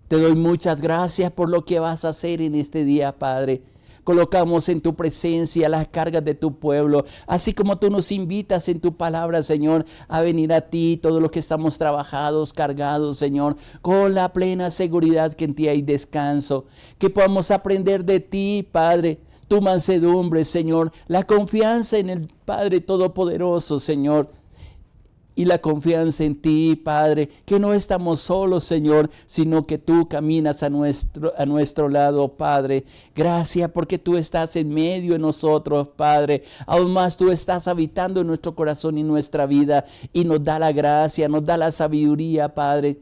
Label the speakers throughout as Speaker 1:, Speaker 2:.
Speaker 1: Te doy muchas gracias por lo que vas a hacer en este día, Padre. Colocamos en tu presencia las cargas de tu pueblo, así como tú nos invitas en tu palabra, Señor, a venir a ti, todos los que estamos trabajados, cargados, Señor, con la plena seguridad que en ti hay descanso, que podamos aprender de ti, Padre, tu mansedumbre, Señor, la confianza en el Padre Todopoderoso, Señor, y la confianza en ti, Padre, que no estamos solos, Señor, sino que tú caminas a nuestro lado, Padre. Gracias porque tú estás en medio de nosotros, Padre. Aún más tú estás habitando en nuestro corazón y nuestra vida y nos da la gracia, nos da la sabiduría, Padre.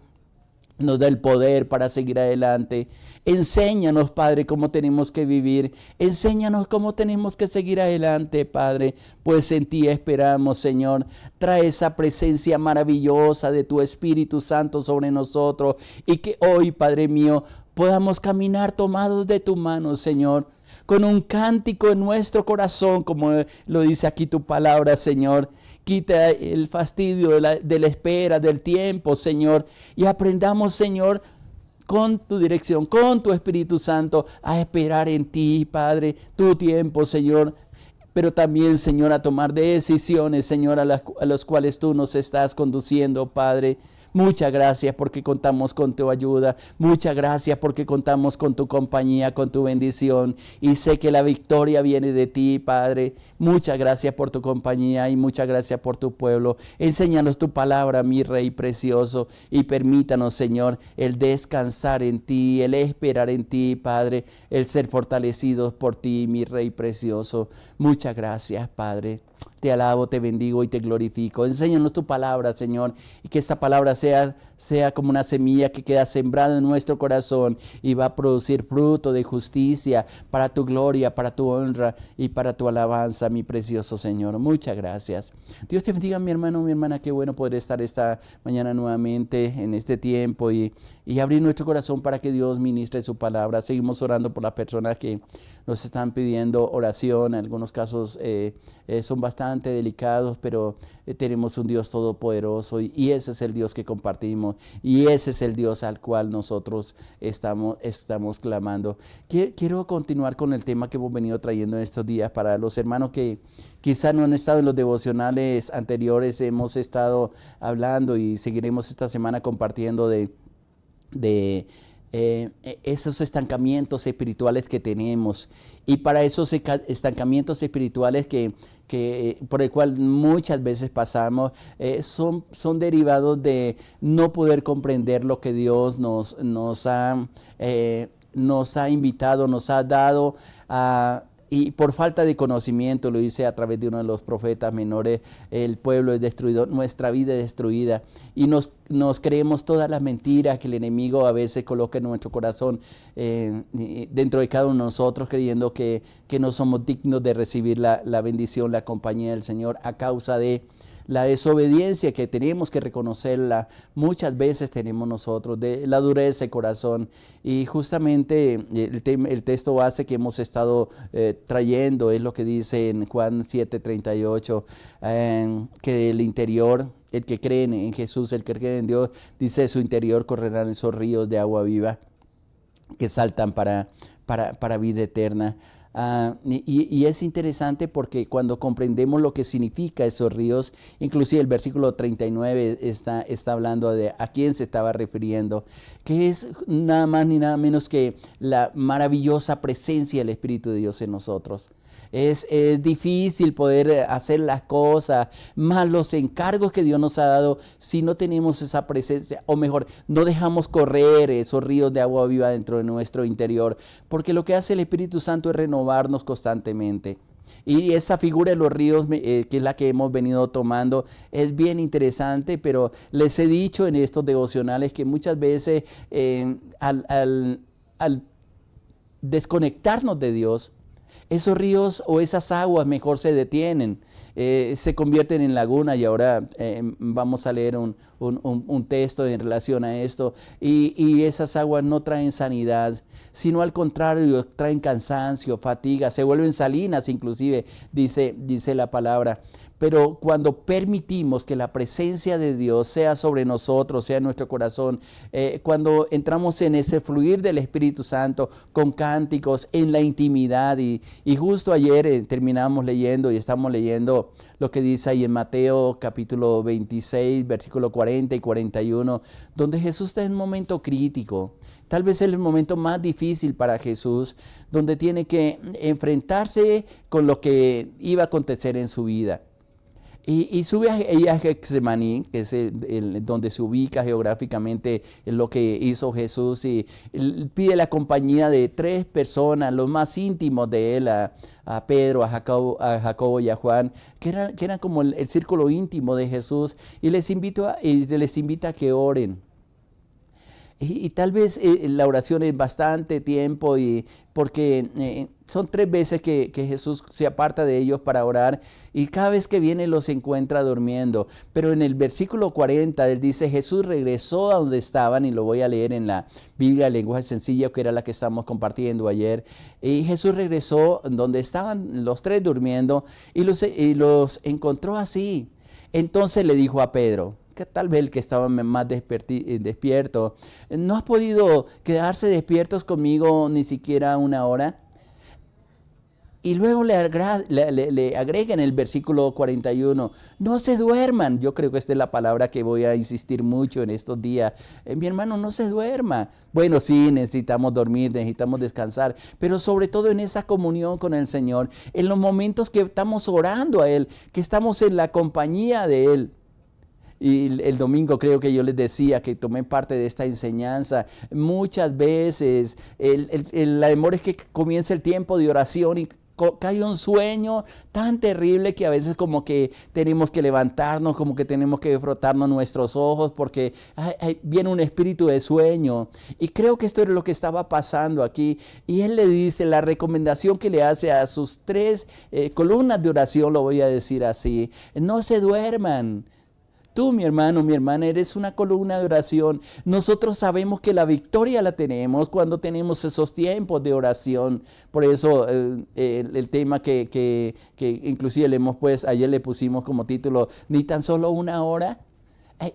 Speaker 1: Nos da el poder para seguir adelante. Enséñanos, Padre, cómo tenemos que vivir. Enséñanos cómo tenemos que seguir adelante, Padre. Pues en ti esperamos, Señor. Trae esa presencia maravillosa de tu Espíritu Santo sobre nosotros. Y que hoy, Padre mío, podamos caminar tomados de tu mano, Señor. Con un cántico en nuestro corazón, como lo dice aquí tu palabra, Señor. Quita el fastidio de la espera, del tiempo, Señor. Y aprendamos, Señor, con tu dirección, con tu Espíritu Santo, a esperar en ti, Padre, tu tiempo, Señor. Pero también, Señor, a tomar decisiones, Señor, a las cuales tú nos estás conduciendo, Padre. Muchas gracias porque contamos con tu ayuda. Muchas gracias porque contamos con tu compañía, con tu bendición. Y sé que la victoria viene de ti, Padre. Muchas gracias por tu compañía y muchas gracias por tu pueblo. Enséñanos tu palabra, mi Rey precioso. Y permítanos, Señor, el descansar en ti, el esperar en ti, Padre. El ser fortalecidos por ti, mi Rey precioso. Muchas gracias, Padre. Te alabo, te bendigo y te glorifico. Enséñanos tu palabra, Señor, y que esta palabra sea como una semilla que queda sembrada en nuestro corazón y va a producir fruto de justicia para tu gloria, para tu honra y para tu alabanza, mi precioso Señor. Muchas gracias. Dios te bendiga, mi hermano, mi hermana. Qué bueno poder estar esta mañana nuevamente en este tiempo y abrir nuestro corazón para que Dios ministre su palabra. Seguimos orando por las personas que nos están pidiendo oración. En algunos casos son bastante delicados, pero tenemos un Dios todopoderoso y ese es el Dios que compartimos y ese es el Dios al cual nosotros estamos clamando. Quiero continuar con el tema que hemos venido trayendo en estos días para los hermanos que quizás no han estado en los devocionales anteriores. Hemos estado hablando y seguiremos esta semana compartiendo de esos estancamientos espirituales que tenemos, y para esos estancamientos espirituales por el cual muchas veces pasamos, son derivados de no poder comprender lo que Dios nos ha invitado, nos ha dado y por falta de conocimiento, lo dice a través de uno de los profetas menores, el pueblo es destruido, nuestra vida es destruida, y nos creemos todas las mentiras que el enemigo a veces coloca en nuestro corazón, dentro de cada uno de nosotros, creyendo que no somos dignos de recibir la bendición, la compañía del Señor, a causa de la desobediencia que tenemos que reconocerla. Muchas veces tenemos nosotros, de la dureza de corazón, y justamente el texto base que hemos estado trayendo es lo que dice en Juan 7:38, que el interior, el que cree en Jesús, el que cree en Dios, dice, de su interior correrán esos ríos de agua viva que saltan para vida eterna. Y es interesante porque cuando comprendemos lo que significa esos ríos, inclusive el versículo 39 está hablando de a quién se estaba refiriendo, que es nada más ni nada menos que la maravillosa presencia del Espíritu de Dios en nosotros. Es difícil poder hacer las cosas, más los encargos que Dios nos ha dado, si no tenemos esa presencia, o mejor, no dejamos correr esos ríos de agua viva dentro de nuestro interior, porque lo que hace el Espíritu Santo es renovarnos constantemente. Y esa figura de los ríos, que es la que hemos venido tomando, es bien interesante, pero les he dicho en estos devocionales que muchas veces al desconectarnos de Dios, esos ríos o esas aguas mejor se detienen, se convierten en laguna, y ahora vamos a leer un texto en relación a esto, y esas aguas no traen sanidad, sino al contrario, traen cansancio, fatiga, se vuelven salinas inclusive, dice la palabra. Pero cuando permitimos que la presencia de Dios sea sobre nosotros, sea en nuestro corazón, cuando entramos en ese fluir del Espíritu Santo con cánticos, en la intimidad, y justo ayer terminamos leyendo y estamos leyendo lo que dice ahí en Mateo capítulo 26, versículo 40 y 41, donde Jesús está en un momento crítico. Tal vez es el momento más difícil para Jesús, donde tiene que enfrentarse con lo que iba a acontecer en su vida. Y sube a Getsemaní, que es donde se ubica geográficamente en lo que hizo Jesús, y pide la compañía de 3 personas, los más íntimos de él, a Pedro, a Jacobo y a Juan, que eran como el círculo íntimo de Jesús, y les invita a que oren. Y tal vez la oración es bastante tiempo, porque son 3 veces que Jesús se aparta de ellos para orar, y cada vez que viene los encuentra durmiendo. Pero en el versículo 40 él dice: Jesús regresó a donde estaban, y lo voy a leer en la Biblia, lenguaje sencillo, que era la que estamos compartiendo ayer. Y Jesús regresó donde estaban los 3 durmiendo, y los encontró así. Entonces le dijo a Pedro, que tal vez el que estaba más despierto: ¿no has podido quedarse despiertos conmigo ni siquiera una hora? Y luego le agrega en el versículo 41, no se duerman. Yo creo que esta es la palabra que voy a insistir mucho en estos días. Mi hermano, no se duerma. Bueno, sí, necesitamos dormir, necesitamos descansar, pero sobre todo en esa comunión con el Señor, en los momentos que estamos orando a Él, que estamos en la compañía de Él. Y el domingo creo que yo les decía que tomé parte de esta enseñanza. Muchas veces la demora es que comience el tiempo de oración y cae un sueño tan terrible que a veces como que tenemos que levantarnos, como que tenemos que frotarnos nuestros ojos porque viene un espíritu de sueño. Y creo que esto es lo que estaba pasando aquí. Y él le dice, la recomendación que le hace a sus 3 columnas de oración, lo voy a decir así: no se duerman. Tú, mi hermano, mi hermana, eres una columna de oración. Nosotros sabemos que la victoria la tenemos cuando tenemos esos tiempos de oración. Por eso el tema que inclusive ayer le pusimos como título, ni tan solo una hora.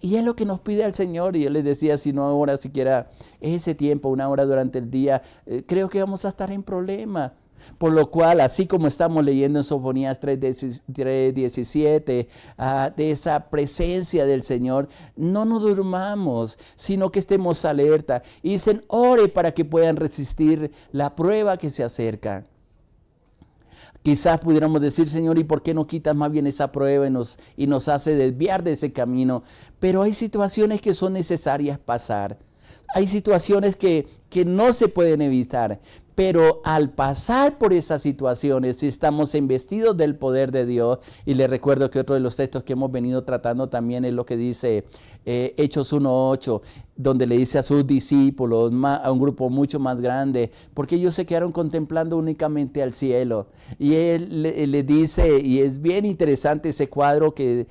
Speaker 1: Y es lo que nos pide al Señor. Y Él les decía, si no ahora siquiera ese tiempo, una hora durante el día, creo que vamos a estar en problema. Por lo cual, así como estamos leyendo en Sofonías 3:17, de esa presencia del Señor, no nos durmamos, sino que estemos alerta. Y dicen, ore para que puedan resistir la prueba que se acerca. Quizás pudiéramos decir, Señor, ¿y por qué no quitas más bien esa prueba y nos hace desviar de ese camino? Pero hay situaciones que son necesarias pasar. Hay situaciones que no se pueden evitar. Pero al pasar por esas situaciones, si estamos investidos del poder de Dios, y les recuerdo que otro de los textos que hemos venido tratando también es lo que dice Hechos 1:8, donde le dice a sus discípulos, a un grupo mucho más grande, porque ellos se quedaron contemplando únicamente al cielo. Y él le dice, y es bien interesante ese cuadro que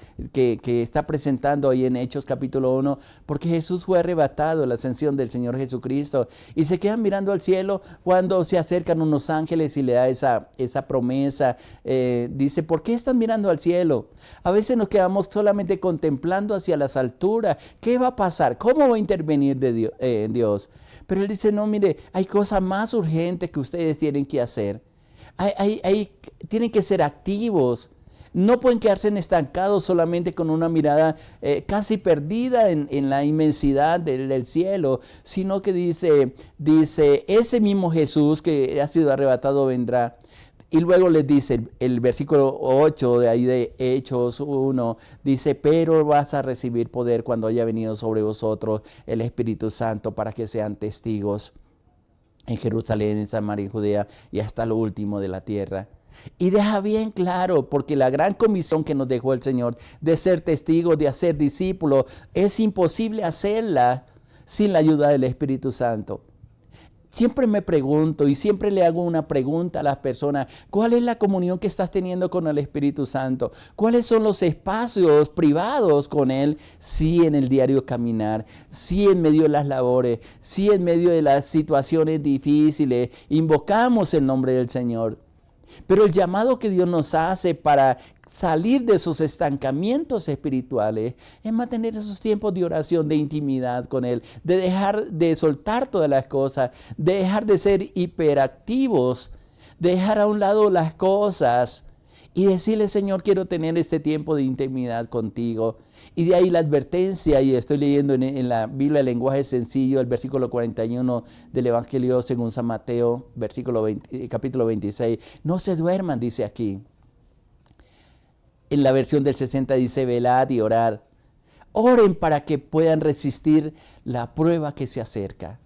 Speaker 1: está presentando ahí en Hechos capítulo 1, porque Jesús fue arrebatado, la ascensión del Señor Jesucristo, y se quedan mirando al cielo cuando se acercan unos ángeles y le da esa promesa. Dice, ¿por qué están mirando al cielo? A veces nos quedamos solamente contemplando hacia las alturas. ¿Qué va a pasar? ¿Cómo va a intervenir Dios? Pero Él dice, no, mire, hay cosas más urgentes que ustedes tienen que hacer. Tienen que ser activos. No pueden quedarse estancados solamente con una mirada casi perdida en la inmensidad del cielo, sino que dice, ese mismo Jesús que ha sido arrebatado vendrá. Y luego les dice el versículo 8 de ahí de Hechos 1, dice, pero vas a recibir poder cuando haya venido sobre vosotros el Espíritu Santo para que sean testigos en Jerusalén, en Samaria, en Judea y hasta lo último de la tierra. Y deja bien claro, porque la gran comisión que nos dejó el Señor de ser testigos, de hacer discípulos, es imposible hacerla sin la ayuda del Espíritu Santo. Siempre me pregunto y siempre le hago una pregunta a las personas: ¿cuál es la comunión que estás teniendo con el Espíritu Santo? ¿Cuáles son los espacios privados con Él? Sí, en el diario caminar, sí en medio de las labores, sí en medio de las situaciones difíciles, invocamos el nombre del Señor. Pero el llamado que Dios nos hace para salir de esos estancamientos espirituales es mantener esos tiempos de oración, de intimidad con Él, de dejar de soltar todas las cosas, de dejar de ser hiperactivos, de dejar a un lado las cosas y decirle, Señor, quiero tener este tiempo de intimidad contigo. Y de ahí la advertencia, y estoy leyendo en la Biblia el lenguaje sencillo, el versículo 41 del Evangelio según San Mateo, capítulo 26. No se duerman, dice aquí. En la versión del 60 dice, velad y orad. Oren para que puedan resistir la prueba que se acerca.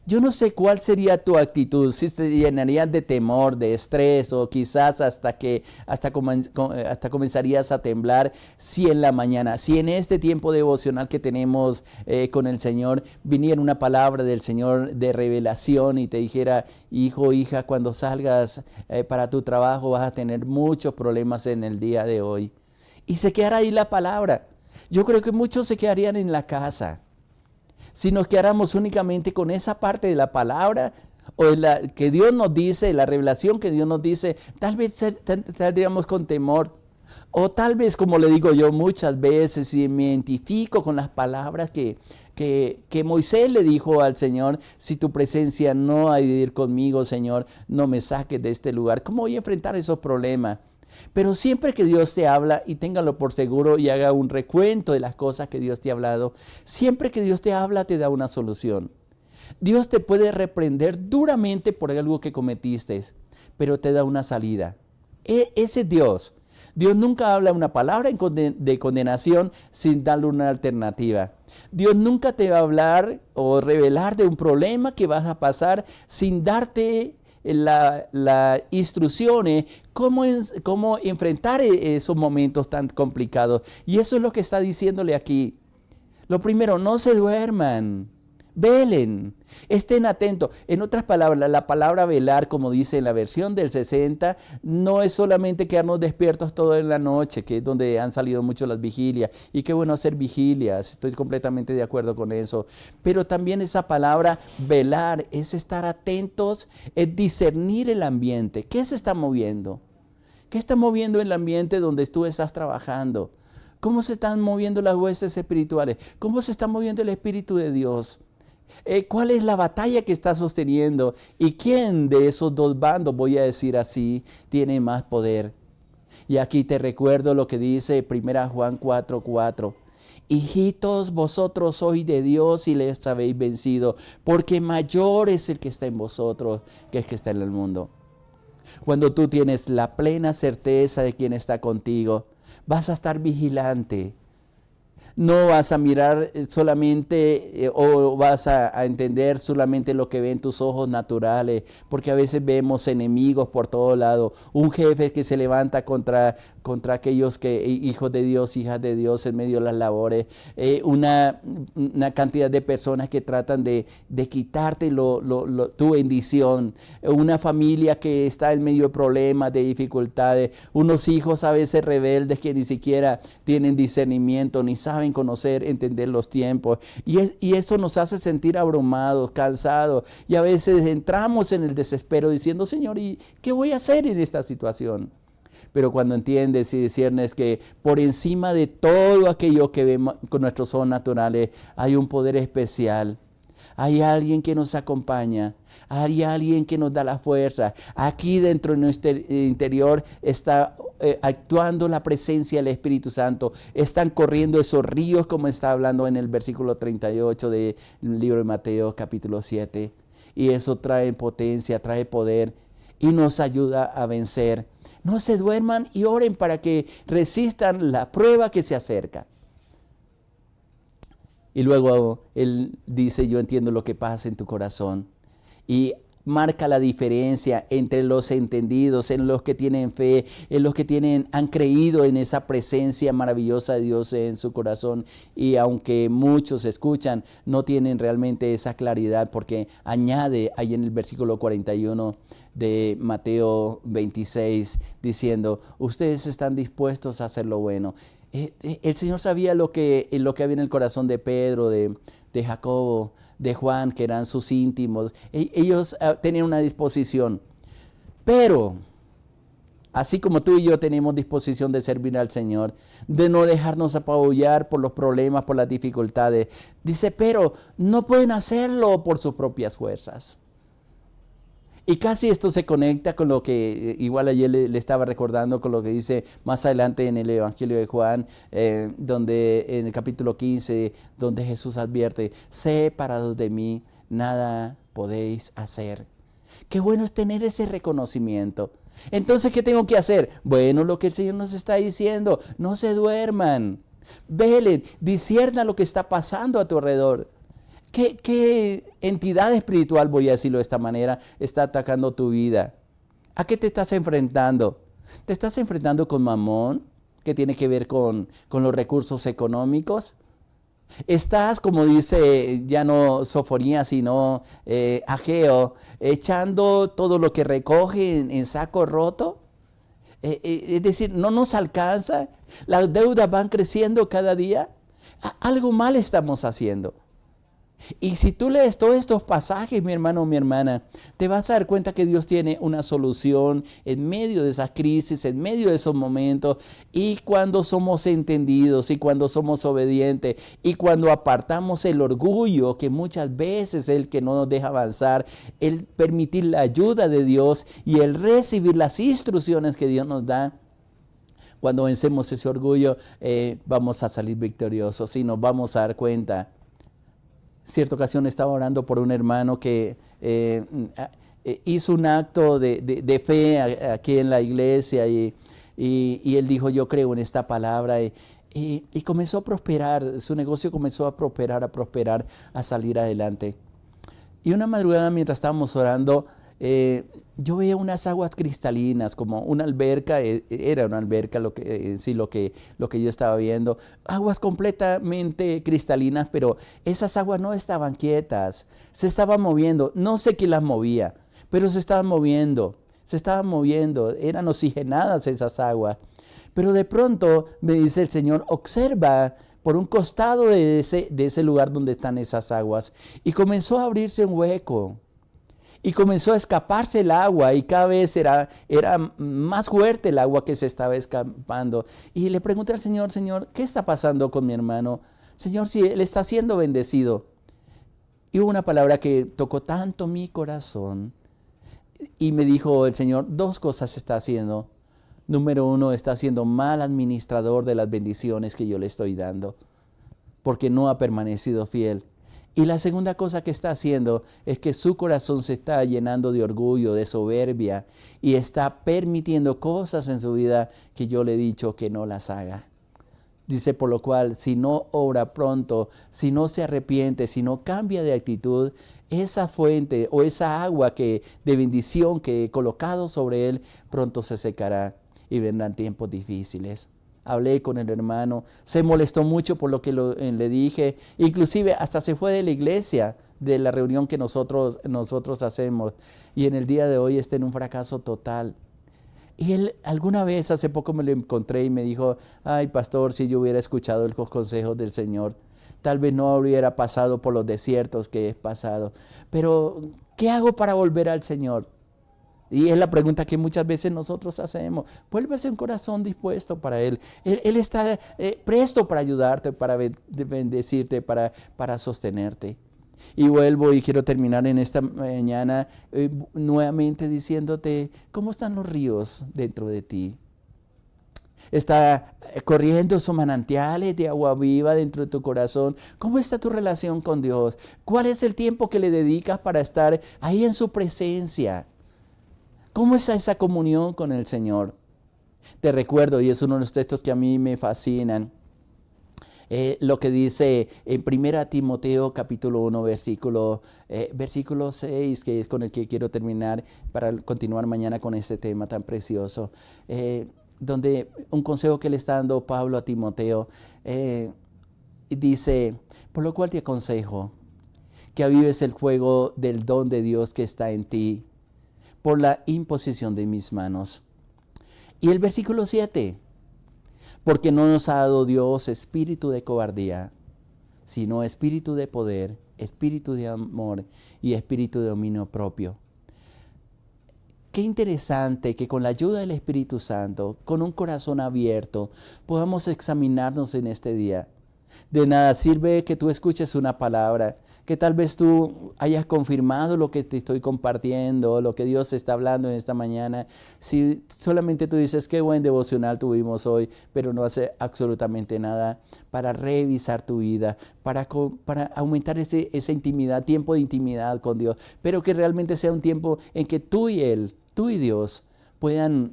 Speaker 1: Yo no sé cuál sería tu actitud, si te llenarías de temor, de estrés, o quizás hasta comenzarías a temblar, si en la mañana, si en este tiempo devocional que tenemos con el Señor, viniera una palabra del Señor de revelación y te dijera, hijo, hija, cuando salgas para tu trabajo vas a tener muchos problemas en el día de hoy. Y se quedará ahí la palabra. Yo creo que muchos se quedarían en la casa. Si nos quedáramos únicamente con esa parte de la palabra o la que Dios nos dice, la revelación que Dios nos dice, tal vez saldríamos con temor. O tal vez, como le digo yo muchas veces, si me identifico con las palabras que Moisés le dijo al Señor, si tu presencia no ha de ir conmigo, Señor, no me saques de este lugar. ¿Cómo voy a enfrentar esos problemas? Pero siempre que Dios te habla, y téngalo por seguro y haga un recuento de las cosas que Dios te ha hablado, siempre que Dios te habla te da una solución. Dios te puede reprender duramente por algo que cometiste, pero te da una salida. Ese es Dios. Dios nunca habla una palabra de condenación sin darle una alternativa. Dios nunca te va a hablar o revelar de un problema que vas a pasar sin darte la instrucciones, cómo enfrentar esos momentos tan complicados. Y eso es lo que está diciéndole aquí. Lo primero, no se duerman, velen, estén atentos. En otras palabras, la palabra velar, como dice en la versión del 60, no es solamente quedarnos despiertos toda la noche, que es donde han salido mucho las vigilias. Y qué bueno hacer vigilias, estoy completamente de acuerdo con eso. Pero también esa palabra velar es estar atentos, es discernir el ambiente. ¿Qué se está moviendo? ¿Qué está moviendo el ambiente donde tú estás trabajando? ¿Cómo se están moviendo las huestes espirituales? ¿Cómo se está moviendo el Espíritu de Dios? ¿Cuál es la batalla que está sosteniendo? ¿Y quién de esos dos bandos, voy a decir así, tiene más poder? Y aquí te recuerdo lo que dice 1 Juan 4:4. Hijitos, vosotros sois de Dios y les habéis vencido, porque mayor es el que está en vosotros que el que está en el mundo. Cuando tú tienes la plena certeza de quién está contigo, vas a estar vigilante. No vas a mirar solamente o vas a entender solamente lo que ven tus ojos naturales, porque a veces vemos enemigos por todo lado. Un jefe que se levanta contra aquellos hijos de Dios, hijas de Dios en medio de las labores. Una cantidad de personas que tratan de quitarte tu bendición. Una familia que está en medio de problemas, de dificultades. Unos hijos a veces rebeldes que ni siquiera tienen discernimiento, ni saben conocer, entender los tiempos. Y eso nos hace sentir abrumados, cansados. Y a veces entramos en el desespero diciendo, Señor, ¿y qué voy a hacer en esta situación? Pero cuando entiendes y disciernes que por encima de todo aquello que vemos con nuestros ojos naturales, hay un poder especial. Hay alguien que nos acompaña, hay alguien que nos da la fuerza. Aquí dentro de nuestro interior está actuando la presencia del Espíritu Santo. Están corriendo esos ríos, como está hablando en el versículo 38 del libro de Mateo capítulo 7. Y eso trae potencia, trae poder y nos ayuda a vencer. No se duerman y oren para que resistan la prueba que se acerca. Y luego él dice, yo entiendo lo que pasa en tu corazón. Y marca la diferencia entre los entendidos, en los que tienen fe, en los que han creído en esa presencia maravillosa de Dios en su corazón. Y aunque muchos escuchan, no tienen realmente esa claridad, porque añade ahí en el versículo 41 de Mateo 26, diciendo, ustedes están dispuestos a hacer lo bueno. El Señor sabía lo que había en el corazón de Pedro, de Jacobo, de Juan, que eran sus íntimos. Ellos tenían una disposición. Pero, Así como tú y yo tenemos disposición de servir al Señor, de no dejarnos apabullar por los problemas, por las dificultades. Dice, pero no pueden hacerlo por sus propias fuerzas. Y casi esto se conecta con lo que, igual ayer le estaba recordando, con lo que dice más adelante en el Evangelio de Juan, donde en el capítulo 15, donde Jesús advierte, separados de mí, nada podéis hacer. Qué bueno es tener ese reconocimiento. Entonces, ¿qué tengo que hacer? Bueno, lo que el Señor nos está diciendo, no se duerman, velen, discierna lo que está pasando a tu alrededor. ¿Qué entidad espiritual, voy a decirlo de esta manera, está atacando tu vida? ¿A qué te estás enfrentando? ¿Te estás enfrentando con Mamón, que tiene que ver con los recursos económicos? ¿Estás, como dice ya no Sofonías, sino Ageo, echando todo lo que recoge en saco roto? Es decir, no nos alcanza, las deudas van creciendo cada día. Algo mal estamos haciendo. Y si tú lees todos estos pasajes, mi hermano o mi hermana, te vas a dar cuenta que Dios tiene una solución en medio de esas crisis, en medio de esos momentos. Y cuando somos entendidos y cuando somos obedientes y cuando apartamos el orgullo, que muchas veces es el que no nos deja avanzar, el permitir la ayuda de Dios y el recibir las instrucciones que Dios nos da, cuando vencemos ese orgullo, vamos a salir victoriosos y nos vamos a dar cuenta. Cierta ocasión estaba orando por un hermano que hizo un acto de fe aquí en la iglesia y él dijo, yo creo en esta palabra y comenzó a prosperar, su negocio comenzó a prosperar, a salir adelante. Y una madrugada mientras estábamos orando, yo veía unas aguas cristalinas, como una alberca, era una alberca lo que yo estaba viendo, aguas completamente cristalinas, pero esas aguas no estaban quietas, se estaban moviendo, no sé quién las movía, pero se estaban moviendo, eran oxigenadas esas aguas. Pero de pronto me dice el Señor, observa por un costado de ese lugar donde están esas aguas, y comenzó a abrirse un hueco. Y comenzó a escaparse el agua y cada vez era más fuerte el agua que se estaba escapando. Y le pregunté al Señor, Señor, ¿qué está pasando con mi hermano? Señor, si él está siendo bendecido. Y hubo una palabra que tocó tanto mi corazón. Y me dijo el Señor, dos cosas está haciendo. Número uno, está siendo mal administrador de las bendiciones que yo le estoy dando, porque no ha permanecido fiel. Y la segunda cosa que está haciendo es que su corazón se está llenando de orgullo, de soberbia, y está permitiendo cosas en su vida que yo le he dicho que no las haga. Dice, por lo cual, si no obra pronto, si no se arrepiente, si no cambia de actitud, esa fuente o esa agua de bendición que he colocado sobre él, pronto se secará y vendrán tiempos difíciles. Hablé con el hermano, se molestó mucho por lo que le dije, inclusive hasta se fue de la iglesia, de la reunión que nosotros hacemos, y en el día de hoy está en un fracaso total. Y él alguna vez, hace poco me lo encontré y me dijo, ay pastor, si yo hubiera escuchado los consejos del Señor, tal vez no hubiera pasado por los desiertos que he pasado, pero ¿qué hago para volver al Señor? Y es la pregunta que muchas veces nosotros hacemos. Vuélvese un corazón dispuesto para Él. Él está presto para ayudarte, para bendecirte, para sostenerte. Y vuelvo y quiero terminar en esta mañana nuevamente diciéndote, ¿cómo están los ríos dentro de ti? ¿Está corriendo esos manantiales de agua viva dentro de tu corazón? ¿Cómo está tu relación con Dios? ¿Cuál es el tiempo que le dedicas para estar ahí en su presencia? ¿Cómo está esa comunión con el Señor? Te recuerdo, y es uno de los textos que a mí me fascinan, lo que dice en 1 Timoteo capítulo 1, versículo 6, que es con el que quiero terminar para continuar mañana con este tema tan precioso, donde un consejo que le está dando Pablo a Timoteo, dice, por lo cual te aconsejo que avives el fuego del don de Dios que está en ti, por la imposición de mis manos. Y el versículo 7, porque no nos ha dado Dios espíritu de cobardía, sino espíritu de poder, espíritu de amor y espíritu de dominio propio. Qué interesante que con la ayuda del Espíritu Santo, con un corazón abierto, podamos examinarnos en este día. De nada sirve que tú escuches una palabra, que tal vez tú hayas confirmado lo que te estoy compartiendo, lo que Dios te está hablando en esta mañana. Si solamente tú dices, qué buen devocional tuvimos hoy, pero no hace absolutamente nada para revisar tu vida, para aumentar esa intimidad, tiempo de intimidad con Dios, pero que realmente sea un tiempo en que tú y Él, tú y Dios, puedan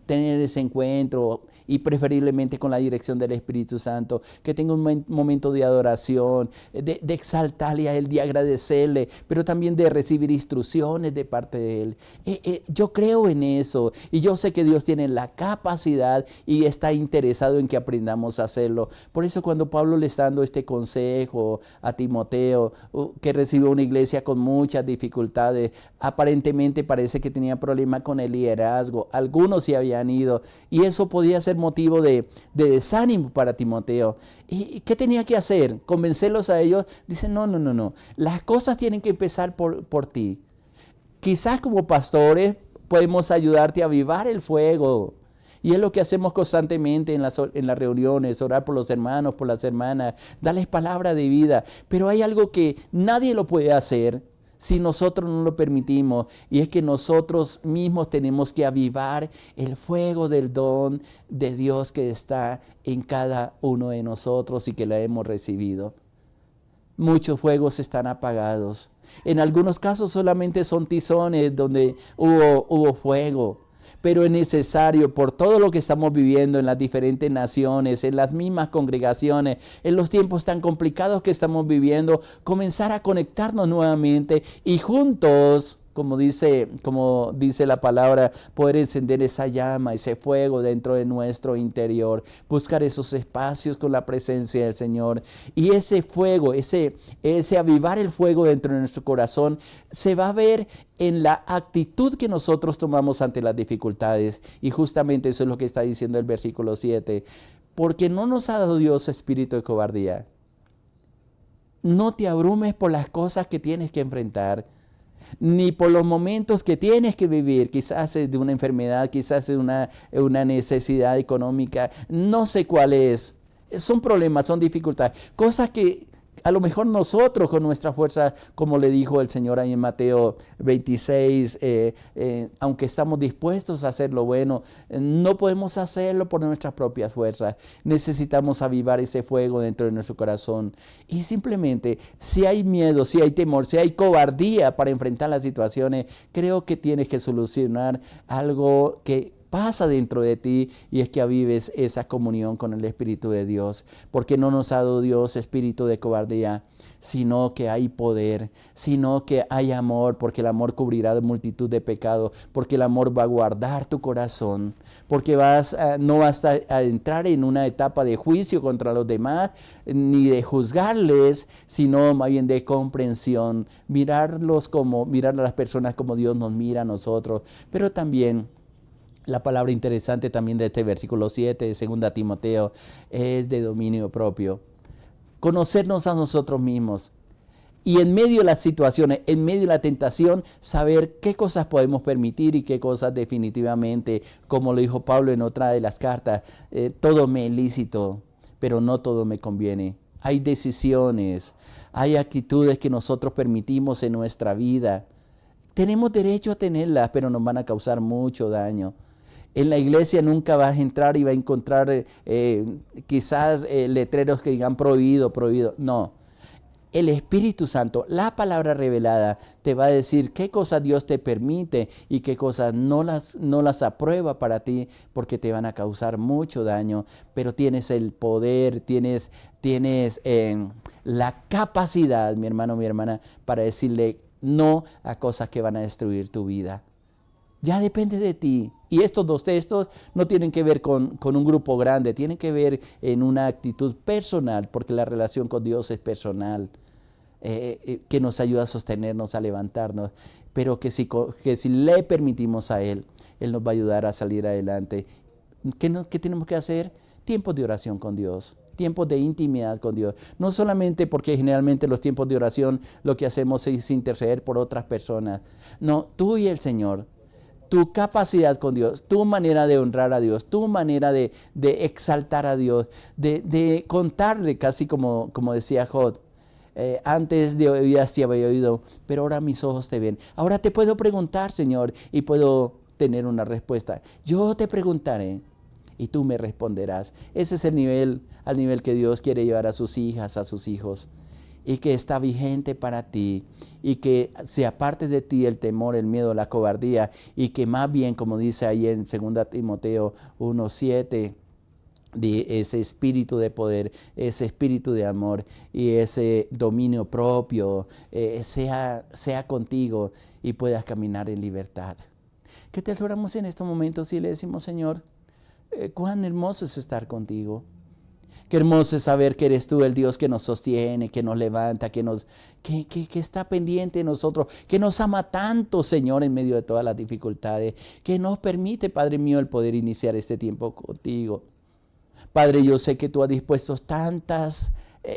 Speaker 1: tener ese encuentro y preferiblemente con la dirección del Espíritu Santo, que tenga un momento de adoración, de exaltarle a Él, de agradecerle, pero también de recibir instrucciones de parte de Él. Yo creo en eso y yo sé que Dios tiene la capacidad y está interesado en que aprendamos a hacerlo. Por eso cuando Pablo le está dando este consejo a Timoteo, que recibió una iglesia con muchas dificultades, aparentemente parece que tenía problemas con el liderazgo, algunos sí habían ido y eso podía ser motivo de desánimo para Timoteo. ¿Y qué tenía que hacer? ¿Convencerlos a ellos? Dice, no. Las cosas tienen que empezar por ti. Quizás como pastores podemos ayudarte a avivar el fuego. Y es lo que hacemos constantemente en las reuniones, orar por los hermanos, por las hermanas, darles palabra de vida. Pero hay algo que nadie lo puede hacer si nosotros no lo permitimos, y es que nosotros mismos tenemos que avivar el fuego del don de Dios que está en cada uno de nosotros y que la hemos recibido. Muchos fuegos están apagados. En algunos casos solamente son tizones donde hubo fuego. Pero es necesario, por todo lo que estamos viviendo en las diferentes naciones, en las mismas congregaciones, en los tiempos tan complicados que estamos viviendo, comenzar a conectarnos nuevamente y juntos, como dice la palabra, poder encender esa llama, ese fuego dentro de nuestro interior, buscar esos espacios con la presencia del Señor. Y ese fuego, ese avivar el fuego dentro de nuestro corazón, se va a ver en la actitud que nosotros tomamos ante las dificultades. Y justamente eso es lo que está diciendo el versículo 7. Porque no nos ha dado Dios espíritu de cobardía. No te abrumes por las cosas que tienes que enfrentar, ni por los momentos que tienes que vivir, quizás es de una enfermedad, quizás es una necesidad económica, no sé cuál es. Son problemas, son dificultades, cosas que a lo mejor nosotros con nuestra fuerza, como le dijo el Señor ahí en Mateo 26, aunque estamos dispuestos a hacer lo bueno, no podemos hacerlo por nuestras propias fuerzas. Necesitamos avivar ese fuego dentro de nuestro corazón. Y simplemente, si hay miedo, si hay temor, si hay cobardía para enfrentar las situaciones, creo que tienes que solucionar algo que pasa dentro de ti, y es que avives esa comunión con el Espíritu de Dios, porque no nos ha dado Dios espíritu de cobardía, sino que hay poder, sino que hay amor, porque el amor cubrirá multitud de pecados, porque el amor va a guardar tu corazón, porque no vas a entrar en una etapa de juicio contra los demás, ni de juzgarles, sino más bien de comprensión, mirar a las personas como Dios nos mira a nosotros, pero también la palabra interesante también de este versículo 7 de 2 Timoteo es de dominio propio. Conocernos a nosotros mismos. Y en medio de las situaciones, en medio de la tentación, saber qué cosas podemos permitir y qué cosas definitivamente, como lo dijo Pablo en otra de las cartas, todo me es lícito, pero no todo me conviene. Hay decisiones, hay actitudes que nosotros permitimos en nuestra vida. Tenemos derecho a tenerlas, pero nos van a causar mucho daño. En la iglesia nunca vas a entrar y vas a encontrar quizás letreros que digan prohibido. No. El Espíritu Santo, la palabra revelada, te va a decir qué cosas Dios te permite y qué cosas no las aprueba para ti, porque te van a causar mucho daño. Pero tienes el poder, tienes la capacidad, mi hermano, mi hermana, para decirle no a cosas que van a destruir tu vida. Ya depende de ti. Y estos dos textos no tienen que ver con un grupo grande, tienen que ver en una actitud personal, porque la relación con Dios es personal, que nos ayuda a sostenernos, a levantarnos, pero que si le permitimos a Él, Él nos va a ayudar a salir adelante. ¿Qué tenemos que hacer? Tiempos de oración con Dios. Tiempos de intimidad con Dios. No solamente porque generalmente los tiempos de oración lo que hacemos es interceder por otras personas. No, tú y el Señor. tu capacidad con Dios, tu manera de honrar a Dios, tu manera de exaltar a Dios, de contarle, casi como decía Job. Antes de oídas te había oído, pero ahora mis ojos te ven. Ahora te puedo preguntar, Señor, y puedo tener una respuesta. Yo te preguntaré y tú me responderás. Ese es el nivel, al nivel que Dios quiere llevar a sus hijas, a sus hijos, y que está vigente para ti, y que se aparte de ti el temor, el miedo, la cobardía, y que más bien, como dice ahí en 2 Timoteo 1:7, de ese espíritu de poder, ese espíritu de amor y ese dominio propio sea contigo y puedas caminar en libertad. ¿Qué te oramos en estos momentos y le decimos, Señor, cuán hermoso es estar contigo? Qué hermoso es saber que eres tú el Dios que nos sostiene, que nos levanta, que está pendiente de nosotros, que nos ama tanto, Señor, en medio de todas las dificultades, que nos permite, Padre mío, el poder iniciar este tiempo contigo. Padre, yo sé que tú has dispuesto tantas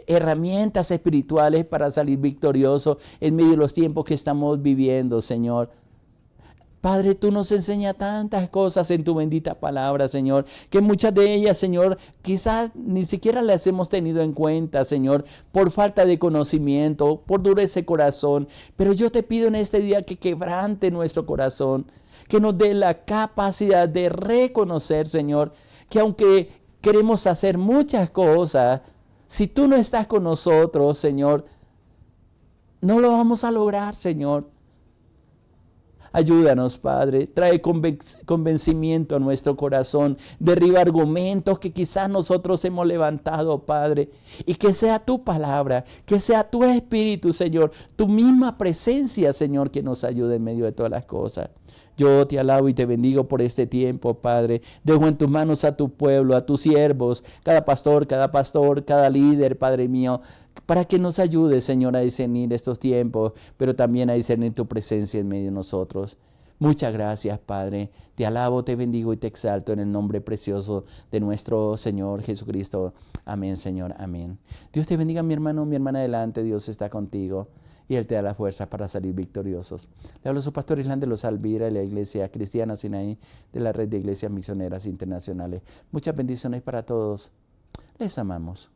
Speaker 1: herramientas espirituales para salir victorioso en medio de los tiempos que estamos viviendo, Señor. Padre, tú nos enseñas tantas cosas en tu bendita palabra, Señor, que muchas de ellas, Señor, quizás ni siquiera las hemos tenido en cuenta, Señor, por falta de conocimiento, por dureza de corazón. Pero yo te pido en este día que quebrante nuestro corazón, que nos dé la capacidad de reconocer, Señor, que aunque queremos hacer muchas cosas, si tú no estás con nosotros, Señor, no lo vamos a lograr, Señor. Ayúdanos, Padre, trae convencimiento a nuestro corazón, derriba argumentos que quizás nosotros hemos levantado, Padre, y que sea tu palabra, que sea tu Espíritu, Señor, tu misma presencia, Señor, que nos ayude en medio de todas las cosas. Yo te alabo y te bendigo por este tiempo, Padre. Dejo en tus manos a tu pueblo, a tus siervos, cada pastor, cada líder, Padre mío, para que nos ayude, Señor, a discernir estos tiempos, pero también a discernir tu presencia en medio de nosotros. Muchas gracias, Padre. Te alabo, te bendigo y te exalto en el nombre precioso de nuestro Señor Jesucristo. Amén, Señor. Amén. Dios te bendiga, mi hermano, mi hermana, adelante. Dios está contigo y Él te da la fuerza para salir victoriosos. Le hablo a su pastor Island de los Alvira de la Iglesia Cristiana Sinaí de la Red de Iglesias Misioneras Internacionales. Muchas bendiciones para todos. Les amamos.